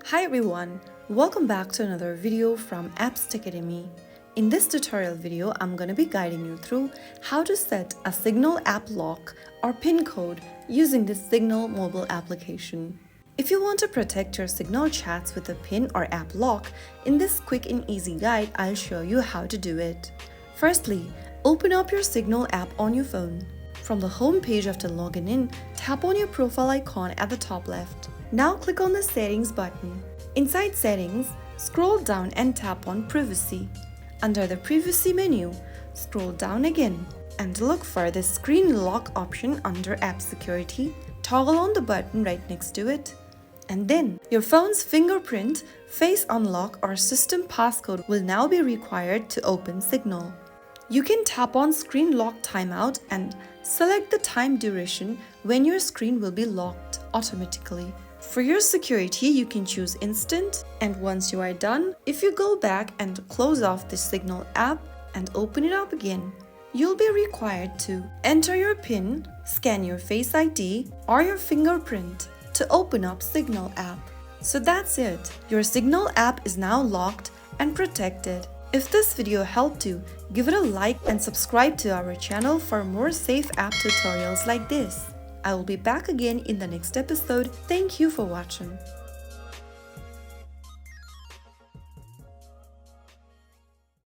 Hi everyone, welcome back to another video from Apps Academy. In this tutorial video, I'm going to be guiding you through how to set a Signal app lock or PIN code using this Signal mobile application. If you want to protect your Signal chats with a PIN or app lock, in this quick and easy guide, I'll show you how to do it. Firstly, open up your Signal app on your phone. From the home page after logging in, tap on your profile icon at the top left. Now click on the Settings button. Inside Settings, scroll down and tap on Privacy. Under the Privacy menu, scroll down again and look for the Screen Lock option under App Security. Toggle on the button right next to it. And then, your phone's fingerprint, face unlock or system passcode will now be required to open Signal. You can tap on Screen Lock Timeout and select the time duration when your screen will be locked automatically. For your security, you can choose Instant, and once you are done, if you go back and close off the Signal app and open it up again, you'll be required to enter your PIN, scan your Face ID or your fingerprint to open up Signal app. So that's it. Your Signal app is now locked and protected. If this video helped you, give it a like and subscribe to our channel for more safe app tutorials like this. I will be back again in the next episode. Thank you for watching.